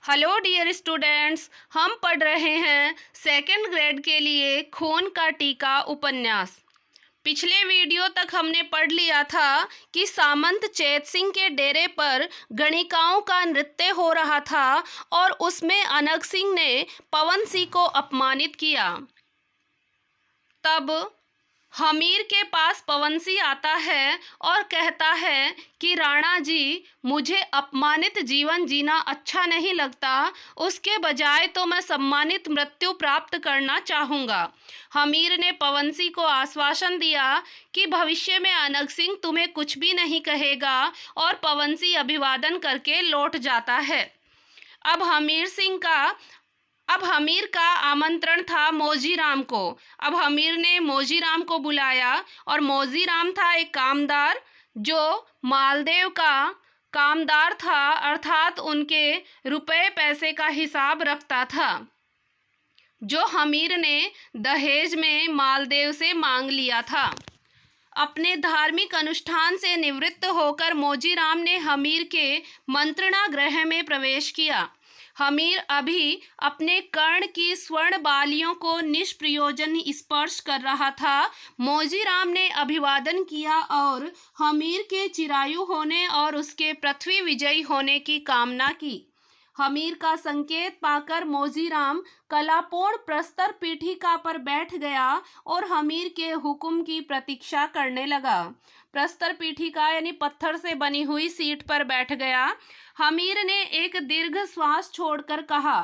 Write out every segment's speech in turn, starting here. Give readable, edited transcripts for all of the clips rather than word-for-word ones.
Hello dear students, हम पढ़ रहे हैं सेकंड ग्रेड के लिए खून का टीका उपन्यास। पिछले वीडियो तक हमने पढ़ लिया था कि सामंत चेत सिंह के डेरे पर गणिकाओं का नृत्य हो रहा था और उसमें अनग सिंह ने पवन सिंह को अपमानित किया। तब हमीर के पास पवन सिंह आता है और कहता है कि राणा जी, मुझे अपमानित जीवन जीना अच्छा नहीं लगता, उसके बजाय तो मैं सम्मानित मृत्यु प्राप्त करना चाहूँगा। हमीर ने पवन सिंह को आश्वासन दिया कि भविष्य में अनग सिंह तुम्हें कुछ भी नहीं कहेगा और पवन सिंह अभिवादन करके लौट जाता है। अब हमीर का आमंत्रण था मौजीराम को। अब हमीर ने मौजीराम को बुलाया और मौजीराम था एक कामदार जो मालदेव का कामदार था, अर्थात उनके रुपए पैसे का हिसाब रखता था, जो हमीर ने दहेज में मालदेव से मांग लिया था। अपने धार्मिक अनुष्ठान से निवृत्त होकर मौजीराम ने हमीर के मंत्रणा गृह में प्रवेश किया। हमीर अभी अपने कर्ण की स्वर्ण बालियों को निष्प्रयोजन स्पर्श कर रहा था। मौजीराम ने अभिवादन किया और हमीर के चिरायु होने और उसके पृथ्वी विजयी होने की कामना की। हमीर का संकेत पाकर मौजीराम कलापूर्ण प्रस्तर पीठिका पर बैठ गया और हमीर के हुक्म की प्रतीक्षा करने लगा। प्रस्तर पीठिका यानी पत्थर से बनी हुई सीट पर बैठ गया। हमीर ने एक दीर्घ श्वास छोड़कर कहा,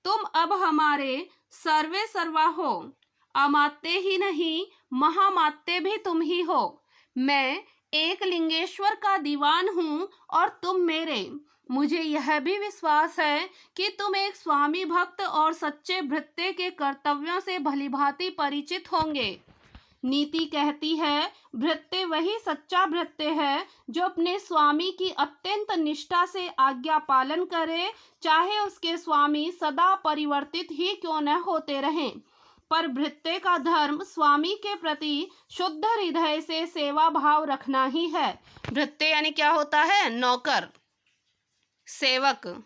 तुम अब हमारे सर्वे सर्वा हो, अमात्य ही नहीं महामात्य भी तुम ही हो। मैं एक लिंगेश्वर का दीवान हूँ और तुम मेरे। मुझे यह भी विश्वास है कि तुम एक स्वामी भक्त और सच्चे भृत्य के कर्तव्यों से भलीभांति परिचित होंगे। नीति कहती है, भृत्य वही सच्चा भृत्य है जो अपने स्वामी की अत्यंत निष्ठा से आज्ञा पालन करे, चाहे उसके स्वामी सदा परिवर्तित ही क्यों न होते रहें। पर भृत्य का धर्म स्वामी के प्रति शुद्ध हृदय से सेवा भाव रखना ही है। भृत्य यानी क्या होता है? नौकर, सेवक।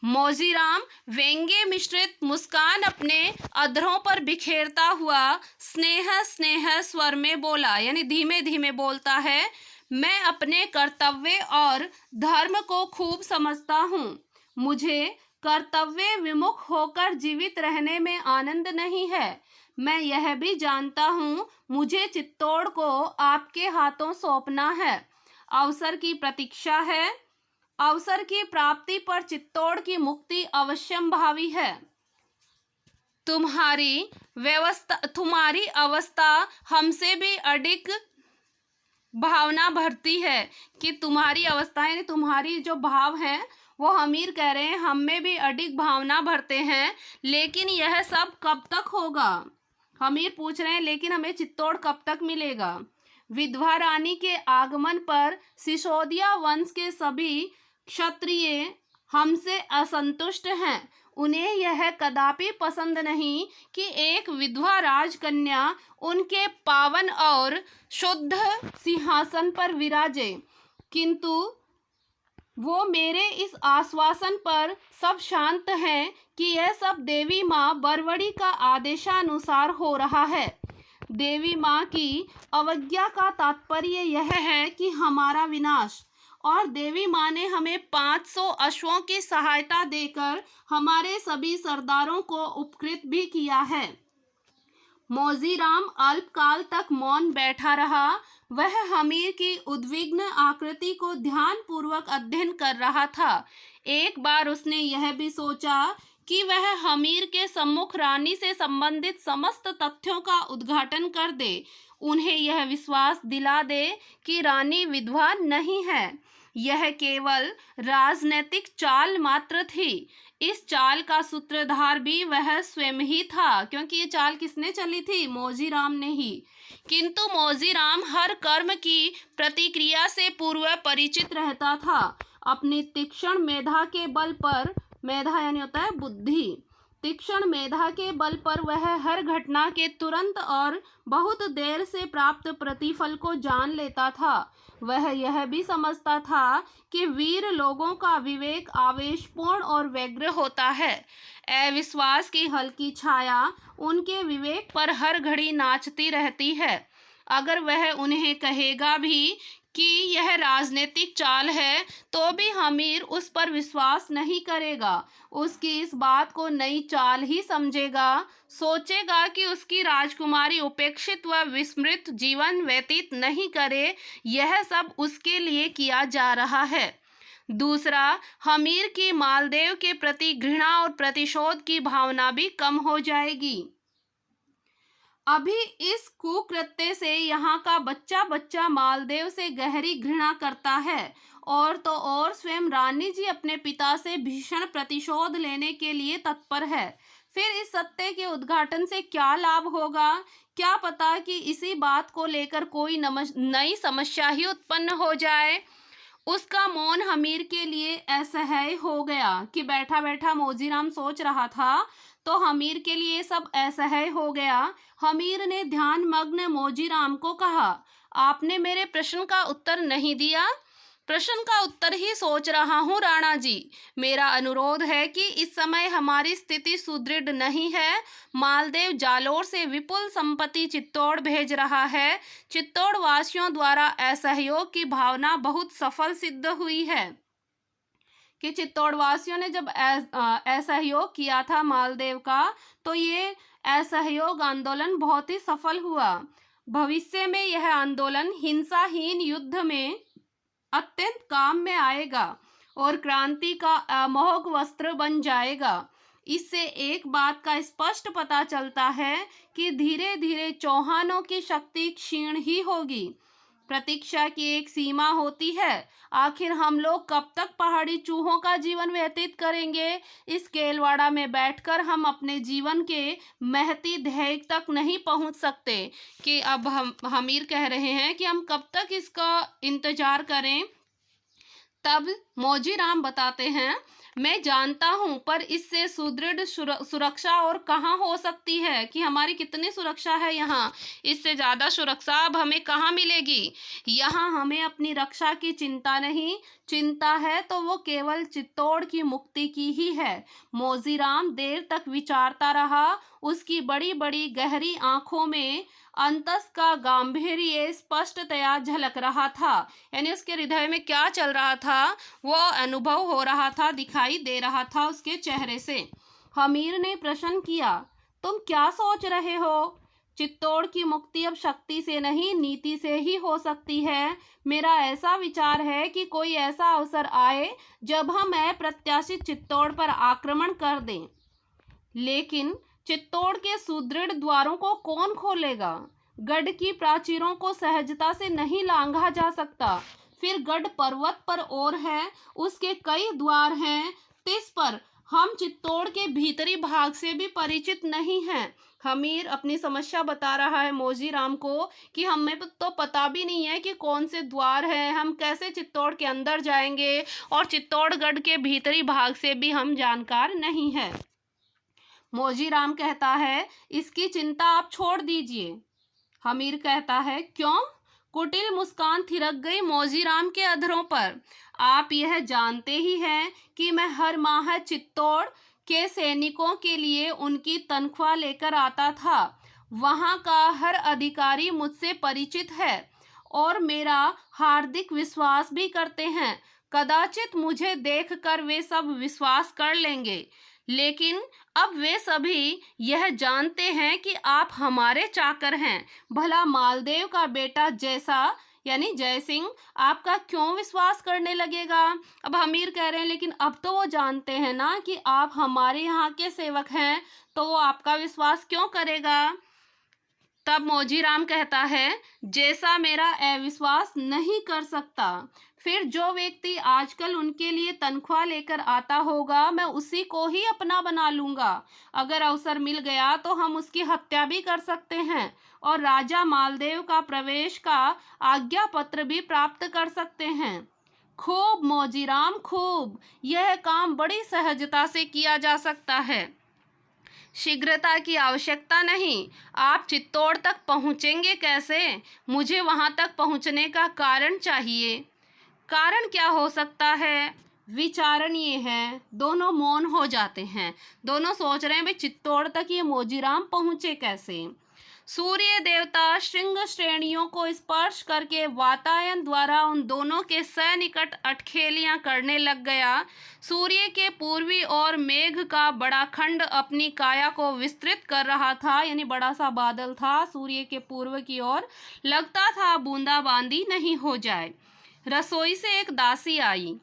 मौजीराम व्यंग्य मिश्रित मुस्कान अपने अधरों पर बिखेरता हुआ स्नेह स्नेह स्वर में बोला, यानी धीमे धीमे बोलता है, मैं अपने कर्तव्य और धर्म को खूब समझता हूँ। मुझे कर्तव्य विमुख होकर जीवित रहने में आनंद नहीं है। मैं यह भी जानता हूँ मुझे चित्तौड़ को आपके हाथों सौंपना है। अवसर की प्रतीक्षा है। अवसर की प्राप्ति पर चित्तौड़ की मुक्ति अवश्यंभावी है। तुम्हारी अवस्था हमसे भी अधिक भावना भरती है कि तुम्हारी अवस्था यानी तुम्हारी जो भाव है वो हमीर कह रहे हैं हम में भी अधिक भावना भरते हैं। लेकिन यह सब कब तक होगा? हमीर पूछ रहे हैं, लेकिन हमें चित्तौड़ कब तक मिलेगा? विधवा रानी के आगमन पर सिसोदिया वंश के सभी क्षत्रिय हमसे असंतुष्ट हैं। उन्हें यह कदापि पसंद नहीं कि एक विधवा राजकन्या उनके पावन और शुद्ध सिंहासन पर विराजे, किंतु वो मेरे इस आश्वासन पर सब शांत हैं कि यह सब देवी माँ बरवड़ी का आदेशानुसार हो रहा है। देवी माँ की अवज्ञा का तात्पर्य यह है कि हमारा विनाश, और देवी माँ ने हमें 500 अश्वों की सहायता देकर हमारे सभी सरदारों को उपकृत भी किया है। मौजीराम अल्पकाल तक मौन बैठा रहा। वह हमीर की उद्विग्न आकृति को ध्यानपूर्वक अध्ययन कर रहा था। एक बार उसने यह भी सोचा कि वह हमीर के सम्मुख रानी से संबंधित समस्त तथ्यों का उद्घाटन कर दे, उन्हें यह विश्वास दिला दे कि रानी विधवा नहीं है। यह केवल राजनीतिक चाल मात्र थी। इस चाल का सूत्रधार भी वह स्वयं ही था, क्योंकि ये चाल किसने चली थी? मौजीराम ने ही। किंतु मौजीराम हर कर्म की प्रतिक्रिया से पूर्व परिचित रहता था। अपनी तीक्ष्ण मेधा के बल पर, मेधा यानी होता है बुद्धि, तीक्ष्ण मेधा के बल पर वह हर घटना के तुरंत और बहुत देर से प्राप्त प्रतिफल को जान लेता था। वह यह भी समझता था कि वीर लोगों का विवेक आवेशपूर्ण और व्यग्र होता है। अविश्वास की हल्की छाया उनके विवेक पर हर घड़ी नाचती रहती है। अगर वह उन्हें कहेगा भी कि यह राजनीतिक चाल है, तो भी हमीर उस पर विश्वास नहीं करेगा। उसकी इस बात को नई चाल ही समझेगा। सोचेगा कि उसकी राजकुमारी उपेक्षित व विस्मृत जीवन व्यतीत नहीं करे, यह सब उसके लिए किया जा रहा है। दूसरा, हमीर की मालदेव के प्रति घृणा और प्रतिशोध की भावना भी कम हो जाएगी। अभी इस कुकृत्य से यहाँ का बच्चा बच्चा मालदेव से गहरी घृणा करता है, और तो और स्वयं रानी जी अपने पिता से भीषण प्रतिशोध लेने के लिए तत्पर है। फिर इस सत्य के उद्घाटन से क्या लाभ होगा? क्या पता कि इसी बात को लेकर कोई नई समस्या ही उत्पन्न हो जाए। उसका मौन हमीर के लिए असह्य हो गया कि बैठा बैठा मोजीराम सोच रहा था, तो हमीर के लिए सब असह्य हो गया। हमीर ने ध्यान मग्न मोजीराम को कहा, आपने मेरे प्रश्न का उत्तर नहीं दिया। प्रश्न का उत्तर ही सोच रहा हूँ राणा जी। मेरा अनुरोध है कि इस समय हमारी स्थिति सुदृढ़ नहीं है। मालदेव जालोर से विपुल संपत्ति चित्तौड़ भेज रहा है। चित्तौड़ वासियों द्वारा असहयोग की भावना बहुत सफल सिद्ध हुई है कि चित्तौड़ वासियों ने जब असहयोग किया था मालदेव का, तो ये असहयोग आंदोलन बहुत ही सफल हुआ। भविष्य में यह आंदोलन हिंसाहीन युद्ध में अत्यंत काम में आएगा और क्रांति का अमोघ वस्त्र बन जाएगा। इससे एक बात का स्पष्ट पता चलता है कि धीरे धीरे चौहानों की शक्ति क्षीण ही होगी। प्रतीक्षा की एक सीमा होती है। आखिर हम लोग कब तक पहाड़ी चूहों का जीवन व्यतीत करेंगे? इस केलवाड़ा में बैठकर हम अपने जीवन के महती ध्येय तक नहीं पहुंच सकते कि अब हम हमीर कह रहे हैं कि हम कब तक इसका इंतजार करें। तब मोजीराम बताते हैं, मैं जानता हूं, पर इससे सुदृढ़ सुरक्षा और कहाँ हो सकती है कि हमारी कितनी सुरक्षा है यहाँ। इससे ज़्यादा सुरक्षा अब हमें कहाँ मिलेगी। यहाँ हमें अपनी रक्षा की चिंता नहीं, चिंता है तो वो केवल चित्तौड़ की मुक्ति की ही है। मोजीराम देर तक विचारता रहा। उसकी बड़ी बड़ी गहरी आंखों में अंतस का गांधीर्य स्पष्टतया झलक रहा था। यानी उसके हृदय में क्या चल रहा था वो अनुभव हो रहा था, दिखाई दे रहा था उसके चेहरे से। हमीर ने प्रश्न किया, तुम क्या सोच रहे हो? चित्तौड़ की मुक्ति अब शक्ति से नहीं, नीति से ही हो सकती है। मेरा ऐसा विचार है कि कोई ऐसा अवसर आए जब हम अप्रत्याशित चित्तौड़ पर आक्रमण कर दें। लेकिन चित्तौड़ के सुदृढ़ द्वारों को कौन खोलेगा? गढ़ की प्राचीरों को सहजता से नहीं लांघा जा सकता। फिर गढ़ पर्वत पर और है, उसके कई द्वार हैं। तिस पर हम चित्तौड़ के भीतरी भाग से भी परिचित नहीं हैं। हमीर अपनी समस्या बता रहा है मोजीराम को कि हमें तो पता भी नहीं है कि कौन से द्वार हैं, हम कैसे चित्तौड़ के अंदर जाएंगे, और चित्तौड़गढ़ के भीतरी भाग से भी हम जानकार नहीं है। मोजीराम कहता है, इसकी चिंता आप छोड़ दीजिए। हमीर कहता है, क्यों? कुटिल मुस्कान थिरक गई मोजीराम के अधरों पर। आप यह जानते ही हैं कि मैं हर माह चित्तौड़ के सैनिकों के लिए उनकी तनख्वाह लेकर आता था। वहाँ का हर अधिकारी मुझसे परिचित है और मेरा हार्दिक विश्वास भी करते हैं। कदाचित मुझे देखकर वे सब विश्वास कर लेंगे, लेकिन अब वे सभी यह जानते हैं कि आप हमारे चाकर हैं। भला मालदेव का बेटा जैसा यानी जय सिंह आपका क्यों विश्वास करने लगेगा? अब हमीर कह रहे हैं, लेकिन अब तो वो जानते हैं ना कि आप हमारे यहाँ के सेवक हैं, तो वो आपका विश्वास क्यों करेगा? तब मोजीराम कहता है, जैसा मेरा अविश्वास नहीं कर सकता। फिर जो व्यक्ति आजकल उनके लिए तनख्वाह लेकर आता होगा, मैं उसी को ही अपना बना लूंगा। अगर अवसर मिल गया तो हम उसकी हत्या भी कर सकते हैं और राजा मालदेव का प्रवेश का आज्ञा पत्र भी प्राप्त कर सकते हैं। खूब मोजीराम, खूब। यह काम बड़ी सहजता से किया जा सकता है। शीघ्रता की आवश्यकता नहीं। आप चित्तौड़ तक पहुँचेंगे कैसे? मुझे वहाँ तक पहुँचने का कारण चाहिए। कारण क्या हो सकता है? विचारण ये है। दोनों मौन हो जाते हैं। दोनों सोच रहे हैं भाई चित्तौड़ तक ये मोजीराम पहुँचे कैसे। सूर्य देवता श्रृंग श्रेणियों को स्पर्श करके वातायन द्वारा उन दोनों के सनिकट अटखेलियां करने लग गया। सूर्य के पूर्वी और मेघ का बड़ा खंड अपनी काया को विस्तृत कर रहा था, यानी बड़ा सा बादल था सूर्य के पूर्व की ओर। लगता था बूंदाबांदी नहीं हो जाए। रसोई से एक दासी आई।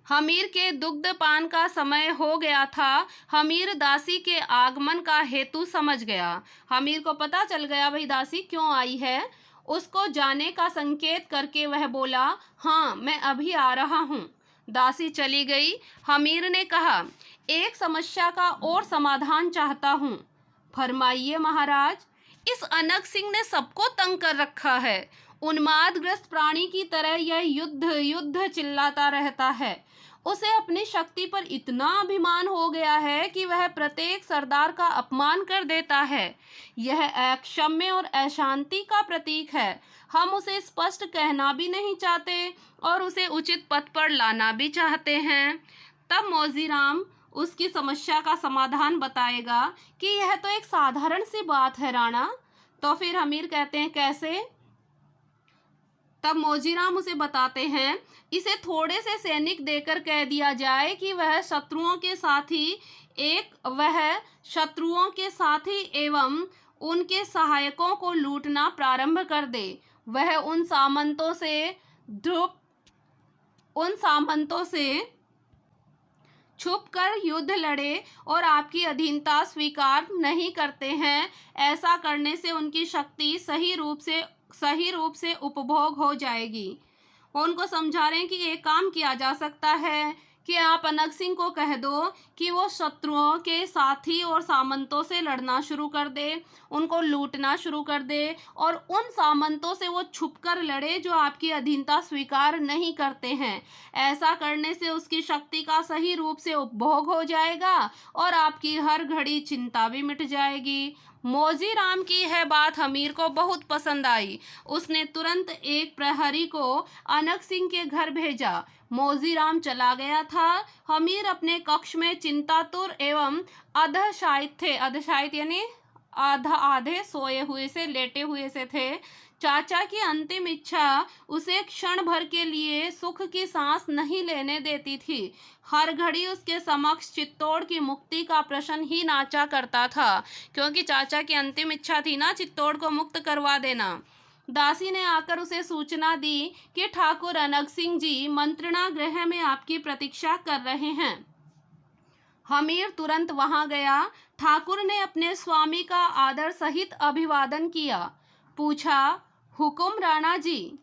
हमीर के दुग्धपान का समय हो गया था। हमीर दासी के आगमन का हेतु समझ गया। हमीर को पता चल गया भाई दासी क्यों आई है। उसको जाने का संकेत करके वह बोला, हाँ मैं अभी आ रहा हूँ। दासी चली गई। हमीर ने कहा, एक समस्या का और समाधान चाहता हूँ। फरमाइए महाराज। इस अनग सिंह ने सबको तंग कर रखा है। उन्मादग्रस्त प्राणी की तरह यह युद्ध युद्ध चिल्लाता रहता है। उसे अपनी शक्ति पर इतना अभिमान हो गया है कि वह प्रत्येक सरदार का अपमान कर देता है। यह अक्षम्य और अशांति का प्रतीक है। हम उसे स्पष्ट कहना भी नहीं चाहते और उसे उचित पथ पर लाना भी चाहते हैं। तब मौजीराम उसकी समस्या का समाधान बताएगा कि यह तो एक साधारण सी बात है राणा। तो फिर हमीर कहते हैं कैसे? तब मौजीराम उसे बताते हैं, इसे थोड़े से सैनिक देकर कह दिया जाए कि वह शत्रुओं के साथी एवं उनके सहायकों को लूटना प्रारंभ कर दे। वह उन सामंतों से छुप कर युद्ध लड़े और आपकी अधीनता स्वीकार नहीं करते हैं। ऐसा करने से उनकी शक्ति सही रूप से उपभोग हो जाएगी। वो उनको समझा रहे हैं कि एक काम किया जा सकता है कि आप अनग सिंह को कह दो कि वो शत्रुओं के साथी और सामंतों से लड़ना शुरू कर दे, उनको लूटना शुरू कर दे और उन सामंतों से वो छुपकर लड़े जो आपकी अधीनता स्वीकार नहीं करते हैं। ऐसा करने से उसकी शक्ति का सही रूप से उपभोग हो जाएगा और आपकी हर घड़ी चिंता भी मिट जाएगी। मौजीराम की यह बात हमीर को बहुत पसंद आई। उसने तुरंत एक प्रहरी को अनग सिंह के घर भेजा। मौजीराम चला गया था। हमीर अपने कक्ष में चिंतातुर एवं अधशायित थे। अधशायित यानी आधे सोए हुए से, लेटे हुए से थे। चाचा की अंतिम इच्छा उसे क्षण भर के लिए सुख की सांस नहीं लेने देती थी। हर घड़ी उसके समक्ष चित्तौड़ की मुक्ति का प्रश्न ही नाचा करता था, क्योंकि चाचा की अंतिम इच्छा थी ना चित्तौड़ को मुक्त करवा देना। दासी ने आकर उसे सूचना दी कि ठाकुर अनग सिंह जी मंत्रणा गृह में आपकी प्रतीक्षा कर रहे हैं। हमीर तुरंत वहां गया। ठाकुर ने अपने स्वामी का आदर सहित अभिवादन किया। पूछा, हुकुम राणा जी।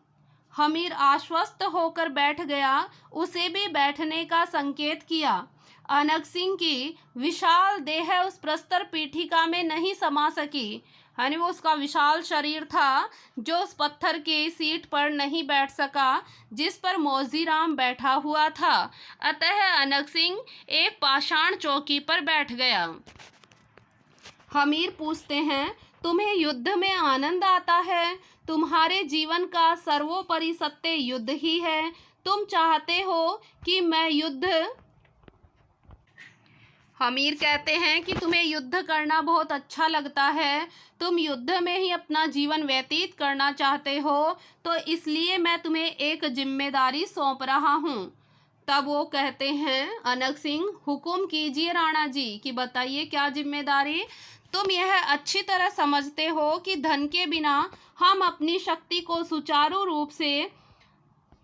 हमीर आश्वस्त होकर बैठ गया। उसे भी बैठने का संकेत किया। अनग सिंह की विशाल देह उस प्रस्तर पीठिका में नहीं समा सकी, यानी वो उसका विशाल शरीर था जो उस पत्थर की सीट पर नहीं बैठ सका जिस पर मौजीराम बैठा हुआ था। अतः अनग सिंह एक पाषाण चौकी पर बैठ गया। हमीर पूछते हैं, तुम्हें युद्ध में आनंद आता है? तुम्हारे जीवन का सर्वोपरि सत्य युद्ध ही है। तुम चाहते हो कि मैं युद्ध हमीर कहते हैं कि तुम्हें युद्ध करना बहुत अच्छा लगता है, तुम युद्ध में ही अपना जीवन व्यतीत करना चाहते हो, तो इसलिए मैं तुम्हें एक जिम्मेदारी सौंप रहा हूँ। तब वो कहते हैं, अनग सिंह हुकुम कीजिए राणा जी कि बताइए क्या जिम्मेदारी। तुम यह अच्छी तरह समझते हो कि धन के बिना हम अपनी शक्ति को सुचारू रूप से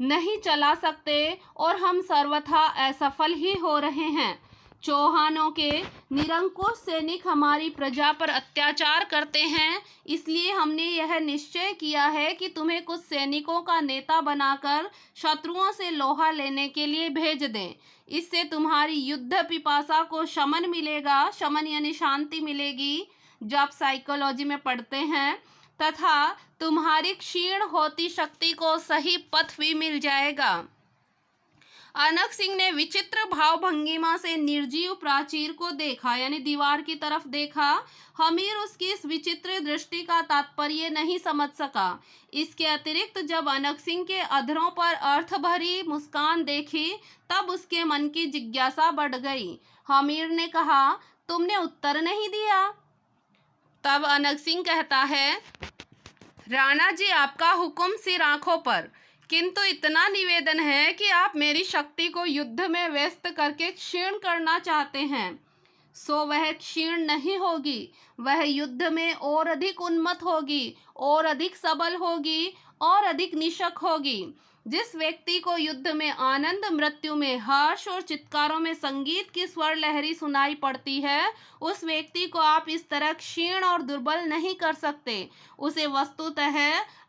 नहीं चला सकते और हम सर्वथा असफल ही हो रहे हैं। चौहानों के निरंकुश सैनिक हमारी प्रजा पर अत्याचार करते हैं, इसलिए हमने यह निश्चय किया है कि तुम्हें कुछ सैनिकों का नेता बनाकर शत्रुओं से लोहा लेने के लिए भेज दें। इससे तुम्हारी युद्ध पिपासा को शमन मिलेगा, शमन यानी शांति मिलेगी जो आप साइकोलॉजी में पढ़ते हैं, तथा तुम्हारी क्षीण होती शक्ति को सही पथ भी मिल जाएगा। अनक सिंह ने विचित्र भाव भंगिमा से निर्जीव प्राचीर को देखा, यानी दीवार की तरफ देखा। हमीर उसकी इस विचित्र दृष्टि का तात्पर्य नहीं समझ सका। इसके अतिरिक्त जब अनक सिंह के अधरों पर अर्थ भरी मुस्कान देखी, तब उसके मन की जिज्ञासा बढ़ गई। हमीर ने कहा, तुमने उत्तर नहीं दिया। तब अनक सिंह कहता है, राणा जी, आपका हुक्म सिर आंखों पर, किंतु इतना निवेदन है कि आप मेरी शक्ति को युद्ध में व्यस्त करके क्षीण करना चाहते हैं। सो वह क्षीण नहीं होगी, वह युद्ध में और अधिक उन्मत्त होगी, और अधिक सबल होगी, और अधिक निशक होगी। जिस व्यक्ति को युद्ध में आनंद, मृत्यु में हर्ष और चित्कारों में संगीत की स्वर लहरी सुनाई पड़ती है, उस व्यक्ति को आप इस तरह क्षीण और दुर्बल नहीं कर सकते। उसे वस्तुतः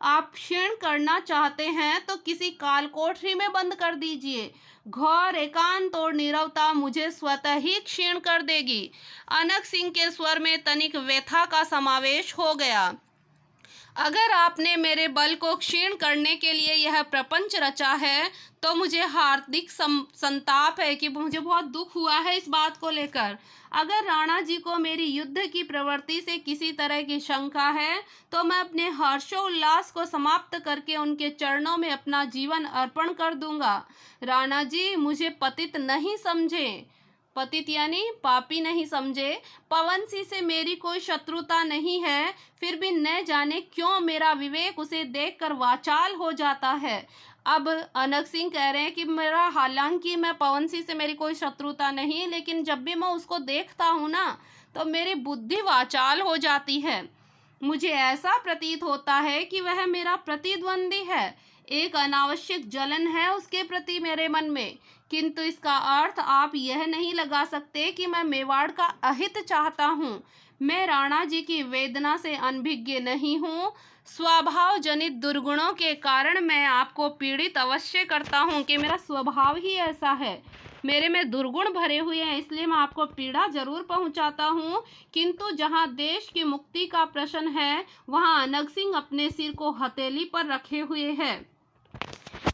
आप क्षीण करना चाहते हैं तो किसी काल कोठरी में बंद कर दीजिए। घोर एकांत और नीरवता मुझे स्वतः ही क्षीण कर देगी। अनक सिंह के स्वर में तनिक व्यथा का समावेश हो गया। अगर आपने मेरे बल को क्षीण करने के लिए यह प्रपंच रचा है, तो मुझे हार्दिक संताप है कि मुझे बहुत दुख हुआ है इस बात को लेकर। अगर राणा जी को मेरी युद्ध की प्रवृत्ति से किसी तरह की शंका है, तो मैं अपने हर्षोल्लास को समाप्त करके उनके चरणों में अपना जीवन अर्पण कर दूंगा। राणा जी, मुझे पतित नहीं समझे। पतित यानी पापी नहीं समझे। पवन सिंह से मेरी कोई शत्रुता नहीं है, फिर भी न जाने क्यों मेरा विवेक उसे देखकर वाचाल हो जाता है। अब अनक सिंह कह रहे हैं कि हालांकि मैं पवन सिंह से मेरी कोई शत्रुता नहीं, लेकिन जब भी मैं उसको देखता हूँ ना, तो मेरी बुद्धि वाचाल हो जाती है। मुझे ऐसा प्रतीत होता है कि वह मेरा प्रतिद्वंदी है। एक अनावश्यक जलन है उसके प्रति मेरे मन में, किंतु इसका अर्थ आप यह नहीं लगा सकते कि मैं मेवाड़ का अहित चाहता हूँ। मैं राणा जी की वेदना से अनभिज्ञ नहीं हूँ। स्वभाव जनित दुर्गुणों के कारण मैं आपको पीड़ित अवश्य करता हूँ, कि मेरा स्वभाव ही ऐसा है, मेरे में दुर्गुण भरे हुए हैं, इसलिए मैं आपको पीड़ा जरूर पहुँचाता हूँ। किंतु जहाँ देश की मुक्ति का प्रश्न है, वहाँ अनक सिंह अपने सिर को हथेली पर रखे हुए है।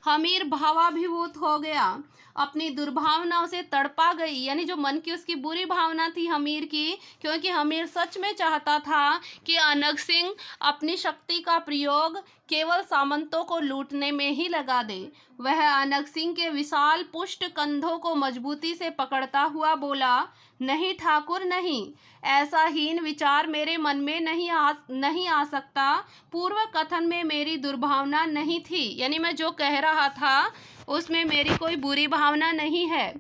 हमीर भावाभिभूत हो गया, अपनी दुर्भावनाओं से तड़पा गई, यानी जो मन की उसकी बुरी भावना थी हमीर की, क्योंकि हमीर सच में चाहता था कि अनक सिंह अपनी शक्ति का प्रयोग केवल सामंतों को लूटने में ही लगा दे। वह अनक सिंह के विशाल पुष्ट कंधों को मजबूती से पकड़ता हुआ बोला, नहीं ठाकुर नहीं, ऐसा हीन विचार मेरे मन में नहीं आ सकता। पूर्व कथन में मेरी दुर्भावना नहीं थी, यानी मैं जो कह रहा था उसमें मेरी कोई बुरी भावना नहीं है।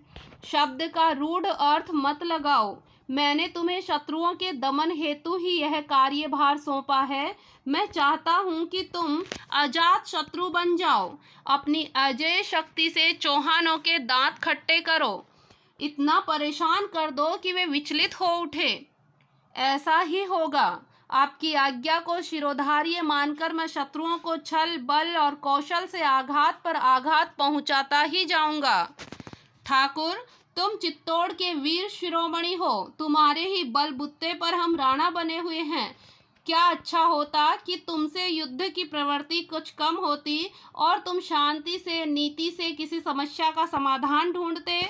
शब्द का रूढ़ अर्थ मत लगाओ। मैंने तुम्हें शत्रुओं के दमन हेतु ही यह कार्यभार सौंपा है। मैं चाहता हूँ कि तुम अजात शत्रु बन जाओ, अपनी अजय शक्ति से चौहानों के दांत खट्टे करो, इतना परेशान कर दो कि वे विचलित हो उठे। ऐसा ही होगा। आपकी आज्ञा को शिरोधार्य मानकर मैं शत्रुओं को छल, बल और कौशल से आघात पर आघात पहुंचाता ही जाऊंगा। ठाकुर, तुम चित्तौड़ के वीर शिरोमणि हो, तुम्हारे ही बलबूते पर हम राणा बने हुए हैं। क्या अच्छा होता कि तुमसे युद्ध की प्रवृत्ति कुछ कम होती और तुम शांति से, नीति से किसी समस्या का समाधान ढूंढते।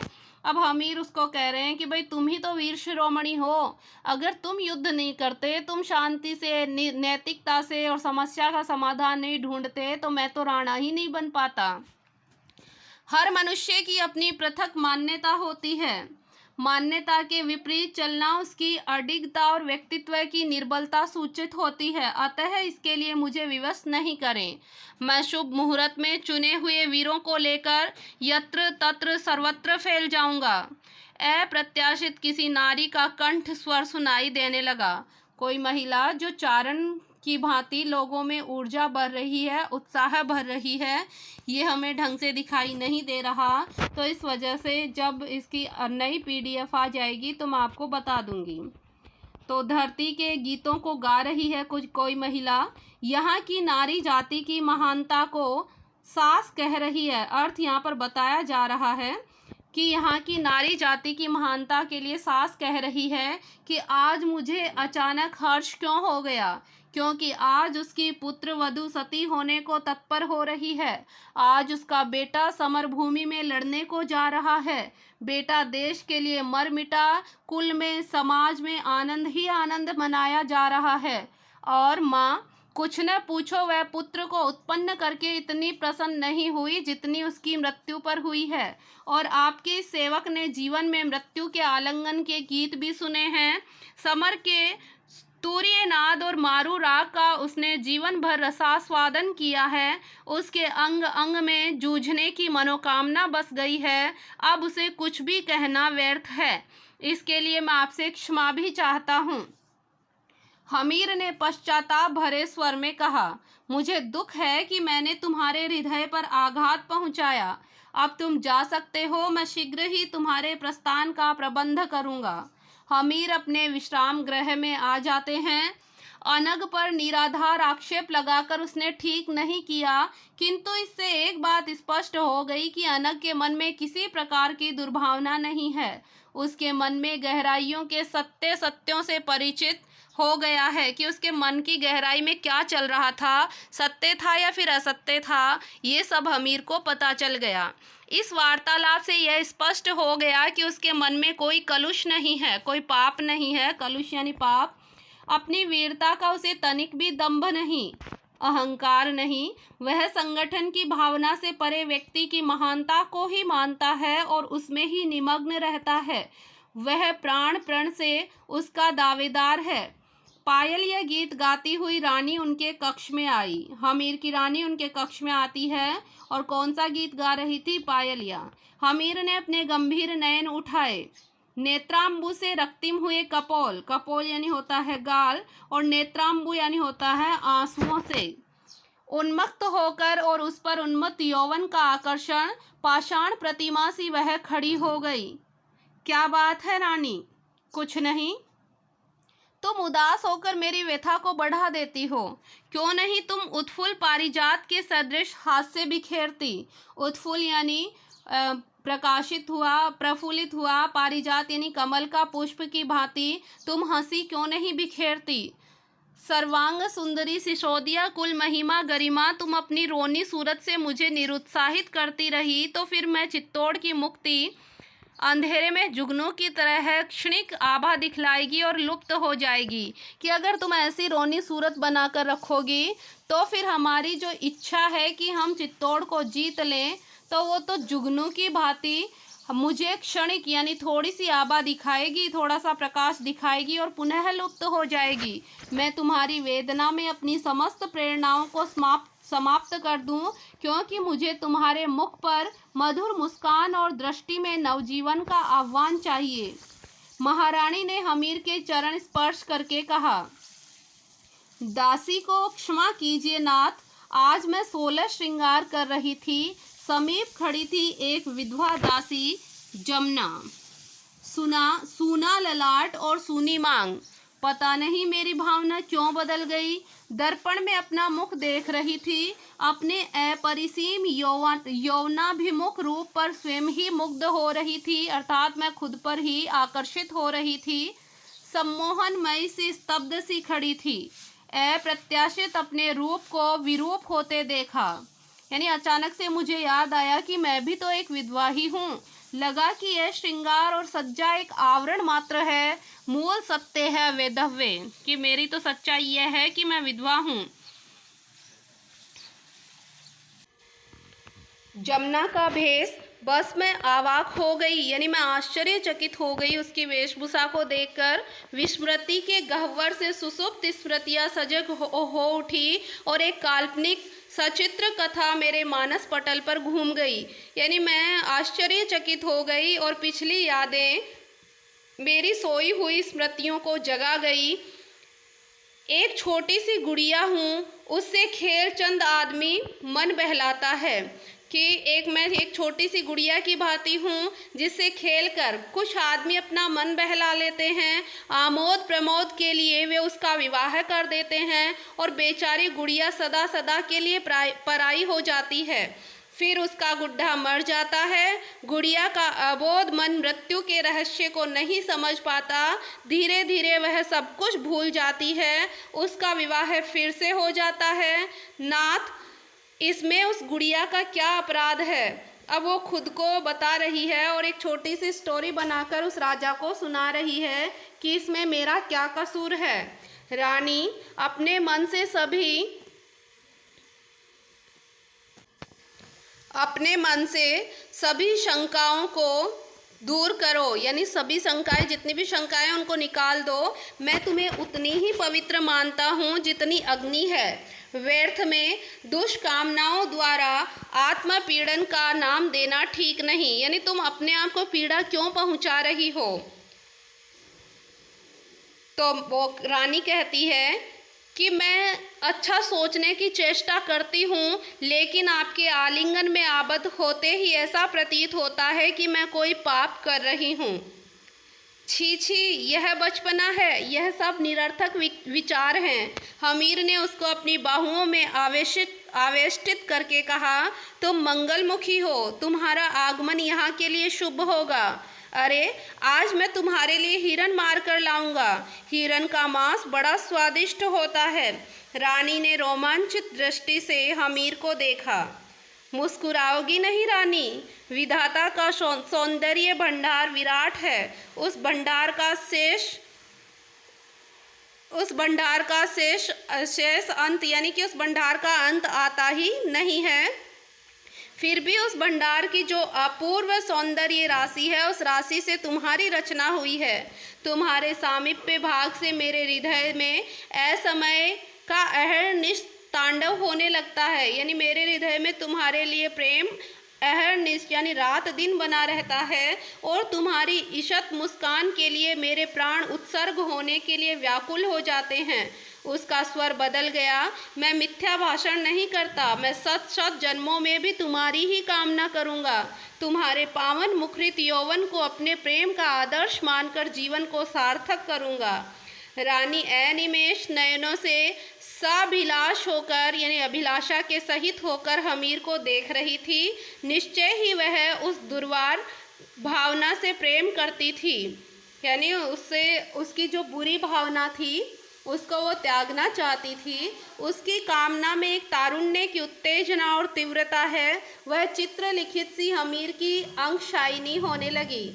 अब हमीर उसको कह रहे हैं कि भाई तुम ही तो वीर शिरोमणि हो, अगर तुम युद्ध नहीं करते, तुम शांति से, नैतिकता से और समस्या का समाधान नहीं ढूंढते, तो मैं तो राणा ही नहीं बन पाता। हर मनुष्य की अपनी पृथक मान्यता होती है। मान्यता के विपरीत चलना उसकी अडिगता और व्यक्तित्व की निर्बलता सूचित होती है, अतः इसके लिए मुझे विवश नहीं करें। मैं शुभ मुहूर्त में चुने हुए वीरों को लेकर यत्र तत्र सर्वत्र फैल जाऊंगा। अप्रत्याशित किसी नारी का कंठ स्वर सुनाई देने लगा। कोई महिला जो चारण की भांति लोगों में ऊर्जा भर रही है, उत्साह भर रही है, ये हमें ढंग से दिखाई नहीं दे रहा, तो इस वजह से जब इसकी नई PDF आ जाएगी तो मैं आपको बता दूंगी। तो धरती के गीतों को गा रही है कोई महिला, यहाँ की नारी जाति की महानता को सास कह रही है। अर्थ यहाँ पर बताया जा रहा है कि यहाँ की नारी जाति की महानता के लिए सास कह रही है कि आज मुझे अचानक हर्ष क्यों हो गया, क्योंकि आज उसकी पुत्र वधू सती होने को तत्पर हो रही है। आज उसका बेटा समर भूमि में लड़ने को जा रहा है। बेटा देश के लिए मर मिटा। कुल में, समाज में आनंद ही आनंद मनाया जा रहा है। और माँ, कुछ न पूछो, वह पुत्र को उत्पन्न करके इतनी प्रसन्न नहीं हुई जितनी उसकी मृत्यु पर हुई है। और आपके इस सेवक ने जीवन में मृत्यु के आलिंगन के गीत भी सुने हैं। समर के तूर्यनाद और मारू राग का उसने जीवन भर रसास्वादन किया है। उसके अंग अंग में जूझने की मनोकामना बस गई है। अब उसे कुछ भी कहना व्यर्थ है। इसके लिए मैं आपसे क्षमा भी चाहता हूँ। हमीर ने पश्चाताप भरे स्वर में कहा, मुझे दुख है कि मैंने तुम्हारे हृदय पर आघात पहुंचाया। अब तुम जा सकते हो। मैं शीघ्र ही तुम्हारे प्रस्थान का प्रबंध करूंगा। हमीर अपने विश्राम गृह में आ जाते हैं। अनग पर निराधार आक्षेप लगाकर उसने ठीक नहीं किया, किंतु इससे एक बात स्पष्ट हो गई कि अनग के मन में किसी प्रकार की दुर्भावना नहीं है। उसके मन में गहराइयों के सत्यों से परिचित हो गया है कि उसके मन की गहराई में क्या चल रहा था, सत्य था या फिर असत्य था, ये सब हमीर को पता चल गया। इस वार्तालाप से यह स्पष्ट हो गया कि उसके मन में कोई कलुष नहीं है, कोई पाप नहीं है। कलुष यानी पाप। अपनी वीरता का उसे तनिक भी दंभ नहीं, अहंकार नहीं। वह संगठन की भावना से परे व्यक्ति की महानता को ही मानता है और उसमें ही निमग्न रहता है। वह प्राण प्रण से उसका दावेदार है। पायल यह गीत गाती हुई रानी उनके कक्ष में आई। हमीर की रानी उनके कक्ष में आती है और कौन सा गीत गा रही थी? पायलिया। हमीर ने अपने गंभीर नयन उठाए। नेत्रांबु से रक्तिम हुए कपोल, कपोल यानी होता है गाल, और नेत्रांबु यानी होता है आंसुओं से उन्मत्त होकर और उस पर उन्मत्त यौवन का आकर्षण पाषाण प्रतिमा सी वह खड़ी हो गई। क्या बात है रानी? कुछ नहीं। तुम उदास होकर मेरी व्यथा को बढ़ा देती हो। क्यों नहीं तुम उत्फुल्ल पारिजात के सदृश हास्य बिखेरती? उत्फुल्ल यानी प्रकाशित हुआ, प्रफुल्लित हुआ। पारिजात यानी कमल का पुष्प की भांति तुम हंसी क्यों नहीं बिखेरती? सर्वांग सुंदरी सिसोदिया कुल महिमा गरिमा, तुम अपनी रोनी सूरत से मुझे निरुत्साहित करती रही, तो फिर मैं चित्तौड़ की मुक्ति अंधेरे में जुगनू की तरह क्षणिक आभा दिखलाएगी और लुप्त हो जाएगी। कि अगर तुम ऐसी रोनी सूरत बनाकर रखोगी तो फिर हमारी जो इच्छा है कि हम चित्तौड़ को जीत लें, तो वो तो जुगनू की भांति मुझे क्षणिक यानी थोड़ी सी आभा दिखाएगी, थोड़ा सा प्रकाश दिखाएगी और पुनः लुप्त हो जाएगी। मैं तुम्हारी वेदना में अपनी समस्त प्रेरणाओं को समाप्त कर दूं, क्योंकि मुझे तुम्हारे मुख पर मधुर मुस्कान और दृष्टि में नवजीवन का आह्वान चाहिए। महारानी ने हमीर के चरण स्पर्श करके कहा, दासी को क्षमा कीजिए नाथ, आज मैं 16 श्रृंगार कर रही थी। समीप खड़ी थी एक विधवा दासी जमुना, सूना ललाट और सूनी मांग। पता नहीं मेरी भावना क्यों बदल गई। दर्पण में अपना मुख देख रही थी। अपने अपरिसीम यौवनाभिमुख रूप पर स्वयं ही मुग्ध हो रही थी, अर्थात मैं खुद पर ही आकर्षित हो रही थी। सम्मोहनमयी से स्तब्ध सी खड़ी थी। अप्रत्याशित अपने रूप को विरूप होते देखा। यानी अचानक से मुझे याद आया कि मैं भी तो एक विधवा ही हूँ। लगा कि यह श्रृंगार और सज्जा एक आवरण मात्र है, मूल सत्य है वेदव्य, कि मेरी तो सच्चाई यह है कि मैं विधवा हूँ। जमुना का भेष, बस मैं अवाक हो गई, यानी मैं आश्चर्यचकित हो गई उसकी वेशभूषा को देखकर। विस्मृति के गह्वर से सुसुप्त स्मृतियाँ सजग हो उठी और एक काल्पनिक सचित्र कथा मेरे मानस पटल पर घूम गई। यानी मैं आश्चर्यचकित हो गई और पिछली यादें मेरी सोई हुई स्मृतियों को जगा गई। एक छोटी सी गुड़िया हूँ, उससे खेल चंद आदमी मन बहलाता है। कि मैं एक छोटी सी गुड़िया की भांति हूँ जिससे खेलकर कुछ आदमी अपना मन बहला लेते हैं। आमोद प्रमोद के लिए वे उसका विवाह कर देते हैं और बेचारी गुड़िया सदा सदा के लिए पराई हो जाती है। फिर उसका गुड्डा मर जाता है। गुड़िया का अबोध मन मृत्यु के रहस्य को नहीं समझ पाता। धीरे धीरे वह सब कुछ भूल जाती है। उसका विवाह फिर से हो जाता है। नाथ, इसमें उस गुड़िया का क्या अपराध है? अब वो खुद को बता रही है और एक छोटी सी स्टोरी बनाकर उस राजा को सुना रही है कि इसमें मेरा क्या कसूर है। रानी अपने मन से सभी शंकाओं को दूर करो, यानी सभी शंकाएं, जितनी भी शंकाएं उनको निकाल दो। मैं तुम्हें उतनी ही पवित्र मानता हूँ जितनी अग्नि है। व्यर्थ में दुष्कामनाओं द्वारा आत्मपीड़न का नाम देना ठीक नहीं, यानी तुम अपने आप को पीड़ा क्यों पहुंचा रही हो। तो वो रानी कहती है कि मैं अच्छा सोचने की चेष्टा करती हूँ, लेकिन आपके आलिंगन में आबद्ध होते ही ऐसा प्रतीत होता है कि मैं कोई पाप कर रही हूँ। छी छी, यह बचपना है, यह सब निरर्थक विचार हैं। हमीर ने उसको अपनी बाहुओं में आवेष्टित करके कहा, तुम मंगलमुखी हो, तुम्हारा आगमन यहाँ के लिए शुभ होगा। अरे, आज मैं तुम्हारे लिए हिरन मार कर लाऊंगा। हिरन का मांस बड़ा स्वादिष्ट होता है। रानी ने रोमांचित दृष्टि से हमीर को देखा। मुस्कुराओगी नहीं रानी? विधाता का सौंदर्य भंडार विराट है। उस भंडार का शेष अंत, यानी कि उस भंडार का अंत आता ही नहीं है। फिर भी उस भंडार की जो अपूर्व सौंदर्य राशि है, उस राशि से तुम्हारी रचना हुई है। तुम्हारे सामीप्य भाग से मेरे हृदय में असमय का अहर्निश तांडव होने लगता है, यानी मेरे हृदय में तुम्हारे लिए प्रेम अहर्निश यानी रात दिन बना रहता है, और तुम्हारी ईषत मुस्कान के लिए मेरे प्राण उत्सर्ग होने के लिए व्याकुल हो जाते हैं। उसका स्वर बदल गया। मैं मिथ्या भाषण नहीं करता, मैं सत जन्मों में भी तुम्हारी ही कामना करूँगा। तुम्हारे पावन मुखरित यौवन को अपने प्रेम का आदर्श मानकर जीवन को सार्थक करूँगा। रानी अनिमेष नयनों से साभिलाष होकर, यानी अभिलाषा के सहित होकर हमीर को देख रही थी। निश्चय ही वह उस दुर्वार भावना से प्रेम करती थी, यानी उससे उसकी जो बुरी भावना थी उसको वो त्यागना चाहती थी। उसकी कामना में एक तारुण्य की उत्तेजना और तीव्रता है। वह चित्र लिखित सी हमीर की अंगशायिनी होने लगी।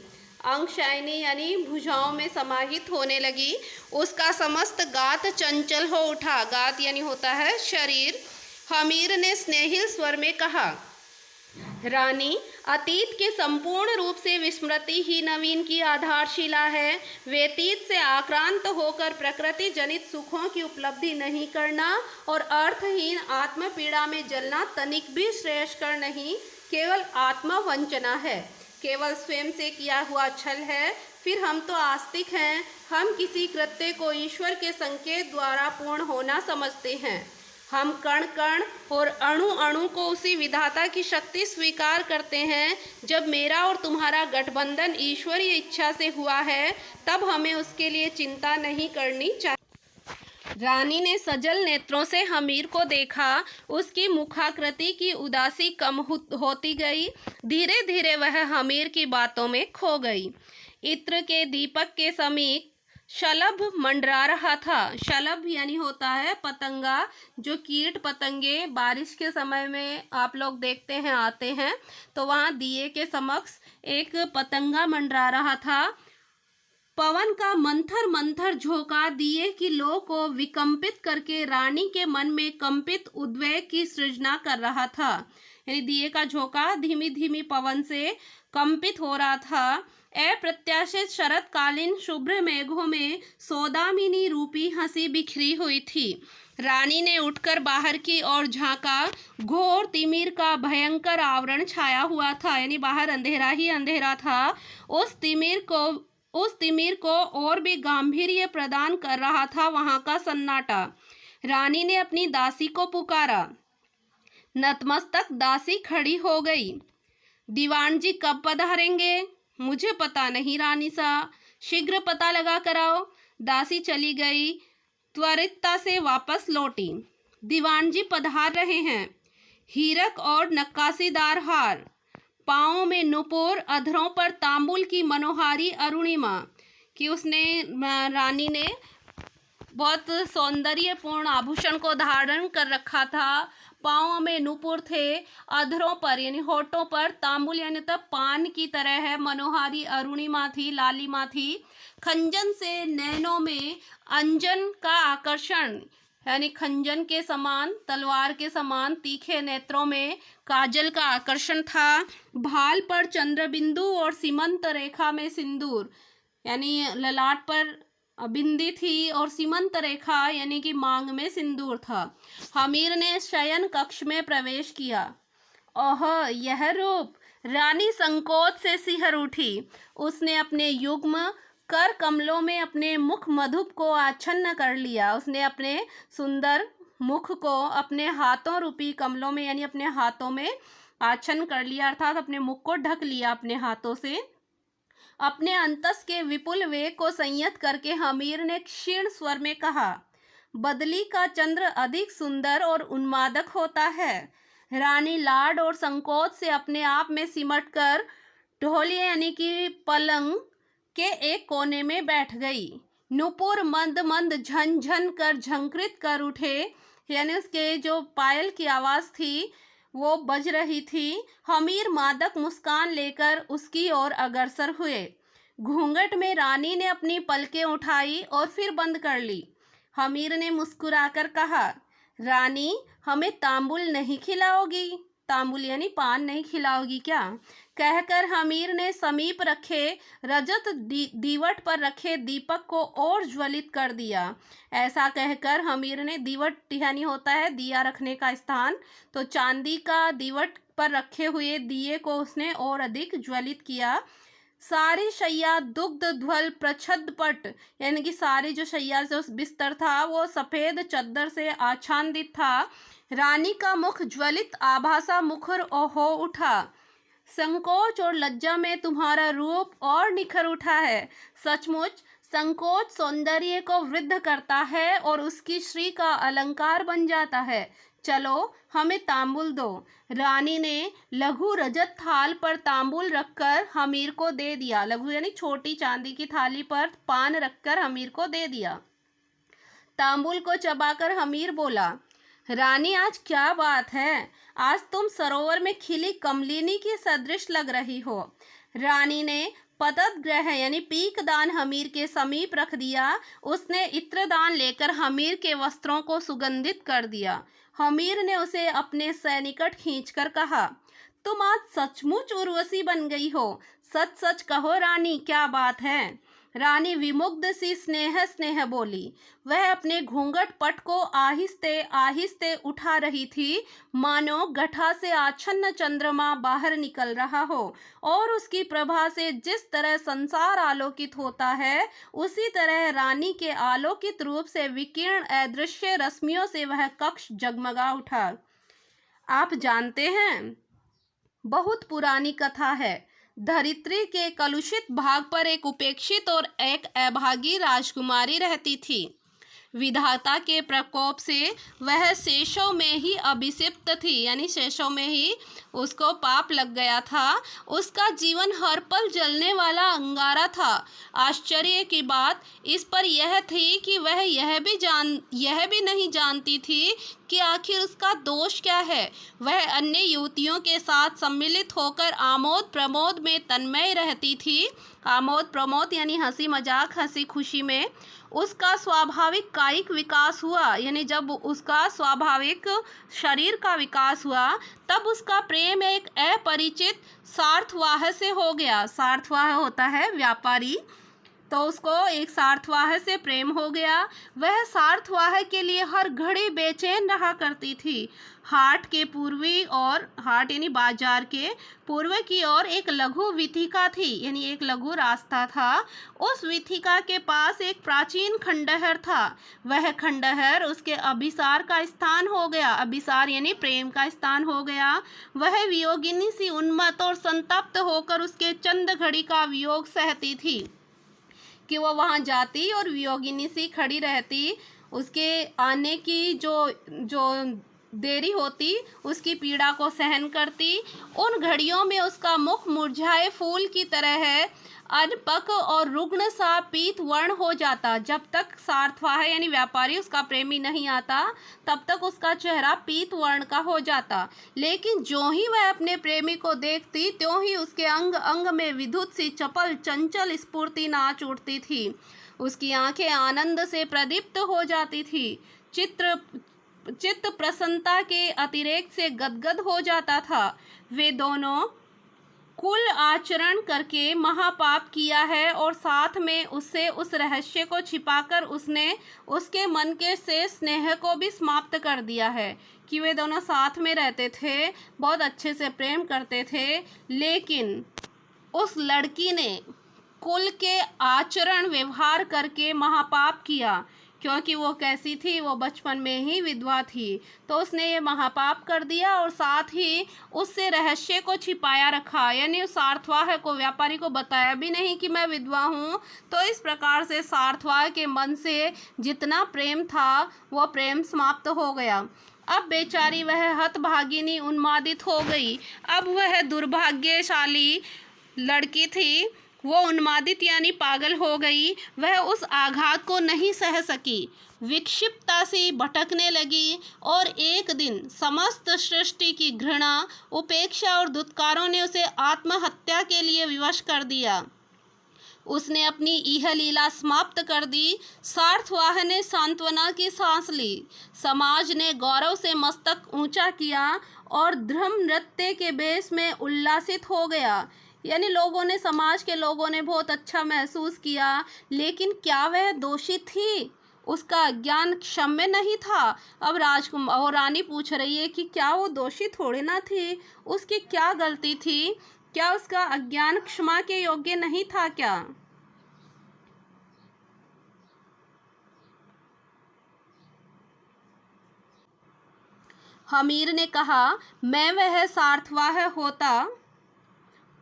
अंगशायिनी यानी भुजाओं में समाहित होने लगी। उसका समस्त गात चंचल हो उठा। गात यानी होता है शरीर। हमीर ने स्नेहिल स्वर में कहा, रानी, अतीत के संपूर्ण रूप से विस्मृति ही नवीन की आधारशिला है। व्यतीत से आक्रांत होकर प्रकृति जनित सुखों की उपलब्धि नहीं करना और अर्थहीन आत्मपीड़ा में जलना तनिक भी श्रेयस्कर नहीं, केवल आत्मवंचना है, केवल स्वयं से किया हुआ छल है। फिर हम तो आस्तिक हैं, हम किसी कृत्य को ईश्वर के संकेत द्वारा पूर्ण होना समझते हैं। हम कण कण और अणु अणु को उसी विधाता की शक्ति स्वीकार करते हैं। जब मेरा और तुम्हारा गठबंधन ईश्वरीय इच्छा से हुआ है, तब हमें उसके लिए चिंता नहीं करनी चाहिए। रानी ने सजल नेत्रों से हमीर को देखा। उसकी मुखाकृति की उदासी कम होती गई। धीरे धीरे वह हमीर की बातों में खो गई। इत्र के दीपक के समीप शलभ मंडरा रहा था। शलभ यानी होता है पतंगा, जो कीट पतंगे बारिश के समय में आप लोग देखते हैं आते हैं, तो वहाँ दिए के समक्ष एक पतंगा मंडरा रहा था। पवन का मंथर मंथर झोंका दिए की लौ को विकम्पित करके रानी के मन में कंपित उद्वेग की सृजना कर रहा था। यानी दिए का झोंका धीमी धीमी पवन से कंपित हो रहा था। अप्रत्याशित शरतकालीन शुभ्र मेघों में सौदामिनी रूपी हंसी बिखरी हुई थी। रानी ने उठकर बाहर की ओर झांका। घोर तिमिर का भयंकर आवरण छाया हुआ था, यानी बाहर अंधेरा ही अंधेरा था। उस तिमिर को और भी गांभीर्य प्रदान कर रहा था वहां का सन्नाटा। रानी ने अपनी दासी को पुकारा। नतमस्तक दासी खड़ी हो गई। दीवान जी कब पधारेंगे? मुझे पता नहीं रानी सा, शीघ्र पता लगा कर आओ। दासी चली गई। त्वरितता से वापस लौटी। दीवान जी पधार रहे हैं। हीरक और नक्काशीदार हार, पाँव में नुपुर, अधरों पर तांबुल की मनोहारी अरुणिमा, कि उसने रानी ने बहुत सौंदर्यपूर्ण आभूषण को धारण कर रखा था। पाँव में नुपुर थे, अधरों पर यानी होठों पर तांबुल यानी तब पान की तरह है मनोहारी अरुणिमा थी, लालिमा थी। खंजन से नैनों में अंजन का आकर्षण यानी खंजन के समान, तलवार के समान तीखे नेत्रों में काजल का आकर्षण था। भाल पर चंद्रबिंदु और सीमंत रेखा में सिंदूर यानी ललाट पर बिंदी थी और सीमंत रेखा यानी कि मांग में सिंदूर था। हमीर ने शयन कक्ष में प्रवेश किया। ओह यह रूप! रानी संकोच से सिहर उठी। उसने अपने युग्म कर कमलों में अपने मुख मधुप को आच्छन्न कर लिया। उसने अपने सुंदर मुख को अपने हाथों रूपी कमलों में यानी अपने हाथों में आच्छन्न कर लिया, अर्थात अपने मुख को ढक लिया अपने हाथों से। अपने अंतस के विपुल वेग को संयत करके हमीर ने क्षीण स्वर में कहा, बदली का चंद्र अधिक सुंदर और उन्मादक होता है। रानी लाड और संकोच से अपने आप में सिमट कर ढोलिया यानी कि पलंग के एक कोने में बैठ गई। नुपुर मंद मंद झन झन कर झंकृत कर उठे यानी उसके जो पायल की आवाज थी वो बज रही थी। हमीर मादक मुस्कान लेकर उसकी ओर अग्रसर हुए। घूंघट में रानी ने अपनी पलकें उठाई और फिर बंद कर ली। हमीर ने मुस्कुराकर कहा, रानी हमें तांबुल नहीं खिलाओगी? तांबुल यानी पान नहीं खिलाओगी क्या? कहकर हमीर ने समीप रखे रजत दीवट पर रखे दीपक को और ज्वलित कर दिया। ऐसा कहकर हमीर ने दीवट यानी होता है दिया रखने का स्थान, तो चांदी का दीवट पर रखे हुए दिए को उसने और अधिक ज्वलित किया। सारी शैया दुग्ध ध्वल प्रच्छदपट यानी कि सारी जो शैया जो बिस्तर था वो सफेद चद्दर से आच्छादित था। रानी का मुख ज्वलित आभासा मुखर हो उठा। संकोच और लज्जा में तुम्हारा रूप और निखर उठा है। सचमुच संकोच सौंदर्य को वृद्ध करता है और उसकी श्री का अलंकार बन जाता है। चलो हमें तांबुल दो। रानी ने लघु रजत थाल पर तांबुल रखकर हमीर को दे दिया। लघु यानी छोटी चांदी की थाली पर पान रखकर हमीर को दे दिया। तांबुल को चबाकर हमीर बोला, रानी आज क्या बात है? आज तुम सरोवर में खिली कमलिनी की सदृश लग रही हो। रानी ने पतद्ग्रह यानी पीक दान हमीर के समीप रख दिया। उसने इत्रदान लेकर हमीर के वस्त्रों को सुगंधित कर दिया। हमीर ने उसे अपने से निकट खींचकर कहा, तुम आज सचमुच उर्वशी बन गई हो। सच सच कहो रानी, क्या बात है? रानी विमुग्ध सी स्नेह स्नेह बोली। वह अपने घूंघट पट को आहिस्ते आहिस्ते उठा रही थी, मानो गठा से आच्छन्न चंद्रमा बाहर निकल रहा हो और उसकी प्रभा से जिस तरह संसार आलोकित होता है उसी तरह रानी के आलोकित रूप से विकीर्ण अदृश्य रश्मियों से वह कक्ष जगमगा उठा। आप जानते हैं, बहुत पुरानी कथा है। धरित्री के कलुषित भाग पर एक उपेक्षित और एक अभागी राजकुमारी रहती थी। विधाता के प्रकोप से वह शेषों में ही अभिषिप्त थी यानी शेषों में ही उसको पाप लग गया था। उसका जीवन हर पल जलने वाला अंगारा था। आश्चर्य की बात इस पर यह थी कि वह यह भी नहीं जानती थी कि आखिर उसका दोष क्या है। वह अन्य युवतियों के साथ सम्मिलित होकर आमोद प्रमोद में तन्मय रहती थी। आमोद प्रमोद यानी हंसी मजाक, हंसी खुशी में उसका स्वाभाविक कायिक विकास हुआ यानी जब उसका स्वाभाविक शरीर का विकास हुआ तब उसका प्रेम एक अपरिचित सार्थवाह से हो गया। सार्थवाह होता है व्यापारी, तो उसको एक सार्थवाह से प्रेम हो गया। वह सार्थवाह के लिए हर घड़ी बेचैन रहा करती थी। हाट के पूर्वी और हाट यानी बाजार के पूर्व की ओर एक लघु वीथिका थी यानी एक लघु रास्ता था। उस वीथिका के पास एक प्राचीन खंडहर था। वह खंडहर उसके अभिसार का स्थान हो गया। अभिसार यानी प्रेम का स्थान हो गया। वह वियोगिनी सी उन्मत्त और संतप्त होकर उसके चंद घड़ी का वियोग सहती थी कि वो वहाँ जाती और वियोगिनी सी खड़ी रहती। उसके आने की जो देरी होती उसकी पीड़ा को सहन करती। उन घड़ियों में उसका मुख मुरझाए फूल की तरह है, अनपक और रुग्ण सा पीत वर्ण हो जाता। जब तक सार्थवाह यानी व्यापारी उसका प्रेमी नहीं आता तब तक उसका चेहरा पीत वर्ण का हो जाता, लेकिन जो ही वह अपने प्रेमी को देखती त्यों ही उसके अंग अंग में विद्युत सी चपल चंचल स्फूर्ति नाच उठती थी। उसकी आंखें आनंद से प्रदीप्त हो जाती थी। चित्त प्रसन्नता के अतिरेक से गदगद हो जाता था। वे दोनों कुल आचरण करके महापाप किया है और साथ में उससे उस रहस्य को छिपाकर उसने उसके मन के से स्नेह को भी समाप्त कर दिया है कि वे दोनों साथ में रहते थे, बहुत अच्छे से प्रेम करते थे, लेकिन उस लड़की ने कुल के आचरण व्यवहार करके महापाप किया। क्योंकि वो कैसी थी, वो बचपन में ही विधवा थी, तो उसने ये महापाप कर दिया और साथ ही उससे रहस्य को छिपाया रखा, यानी उस सार्थवाह को, व्यापारी को बताया भी नहीं कि मैं विधवा हूँ। तो इस प्रकार से सार्थवाह के मन से जितना प्रेम था वो प्रेम समाप्त हो गया। अब बेचारी वह हतभागिनी उन्मादित हो गई। अब वह दुर्भाग्यशाली लड़की थी, वो उन्मादित यानी पागल हो गई। वह उस आघात को नहीं सह सकी, विक्षिप्तता से भटकने लगी और एक दिन समस्त सृष्टि की घृणा, उपेक्षा और दुत्कारों ने उसे आत्महत्या के लिए विवश कर दिया। उसने अपनी यह लीला समाप्त कर दी। सार्थवाह ने सांत्वना की सांस ली। समाज ने गौरव से मस्तक ऊंचा किया और ध्रुव नृत्य के बेस में उल्लासित हो गया, यानी लोगों ने, समाज के लोगों ने बहुत अच्छा महसूस किया। लेकिन क्या वह दोषी थी? उसका अज्ञान क्षम्य नहीं था। अब राजकुमार और रानी पूछ रही है कि क्या वो दोषी थोड़े ना थी, उसकी क्या गलती थी, क्या उसका अज्ञान क्षमा के योग्य नहीं था क्या? हमीर ने कहा, मैं वह सार्थवाह होता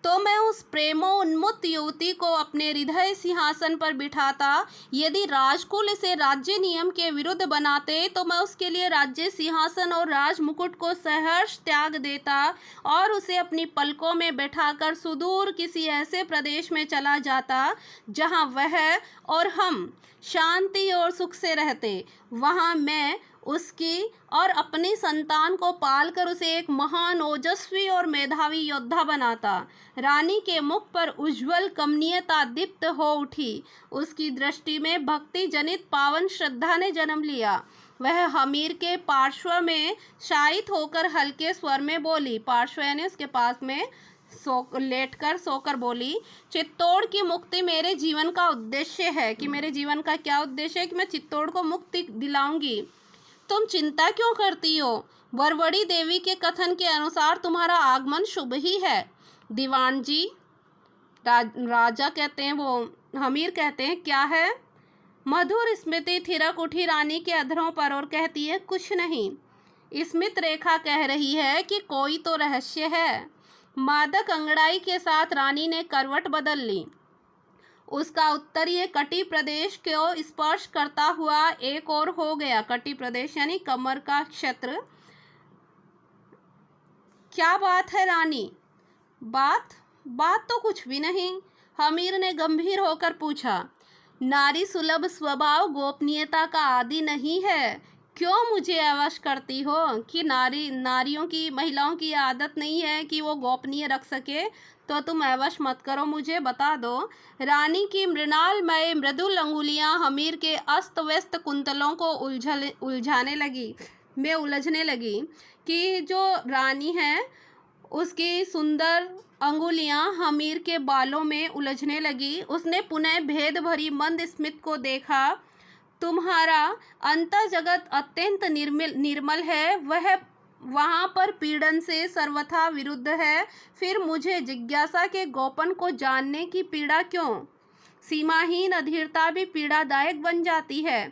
तो मैं उस प्रेमोन्मुक्त युवती को अपने हृदय सिंहासन पर बिठाता। यदि राजकुल इसे राज्य नियम के विरुद्ध बनाते तो मैं उसके लिए राज्य सिंहासन और राज मुकुट को सहर्ष त्याग देता और उसे अपनी पलकों में बैठाकर सुदूर किसी ऐसे प्रदेश में चला जाता जहां वह और हम शांति और सुख से रहते। वहां मैं उसकी और अपनी संतान को पालकर उसे एक महान, ओजस्वी और मेधावी योद्धा बनाता। रानी के मुख पर उज्ज्वल कमनीयता दीप्त हो उठी। उसकी दृष्टि में भक्ति जनित पावन श्रद्धा ने जन्म लिया। वह हमीर के पार्श्व में शायित होकर हल्के स्वर में बोली, पार्श्व यानी उसके पास में लेटकर सोकर बोली, चित्तौड़ की मुक्ति मेरे जीवन का उद्देश्य है। कि मेरे जीवन का क्या उद्देश्य है? कि मैं चित्तौड़ को मुक्ति दिलाऊंगी। तुम चिंता क्यों करती हो? वरवड़ी देवी के कथन के अनुसार तुम्हारा आगमन शुभ ही है। दीवान जी, राजा कहते हैं, वो हमीर कहते हैं, क्या है? मधुर स्मृति थिरक उठी रानी के अधरों पर और कहती है, कुछ नहीं। स्मित रेखा कह रही है कि कोई तो रहस्य है। मादक अंगड़ाई के साथ रानी ने करवट बदल ली। उसका उत्तरीय कटी प्रदेश को स्पर्श करता हुआ एक और हो गया। कटी प्रदेश यानी कमर का क्षेत्र। क्या बात है रानी? बात तो कुछ भी नहीं। हमीर ने गंभीर होकर पूछा। नारी सुलभ स्वभाव गोपनीयता का आदि नहीं है। क्यों मुझे अवश करती हो कि नारियों की, महिलाओं की आदत नहीं है कि वो गोपनीय रख सके? तो तुम अवश मत करो, मुझे बता दो। रानी की मृणालमय मृदुल अंगुलियां हमीर के अस्त व्यस्त कुंतलों को उलझने लगी कि जो रानी है उसकी सुंदर अंगुलियां हमीर के बालों में उलझने लगी। उसने पुनः भेद भरी मंद स्मित को देखा। तुम्हारा अंतर जगत अत्यंत निर्मल है, वह वहाँ पर पीड़न से सर्वथा विरुद्ध है। फिर मुझे जिज्ञासा के गोपन को जानने की पीड़ा क्यों? सीमाहीन अधीरता भी पीड़ादायक बन जाती है।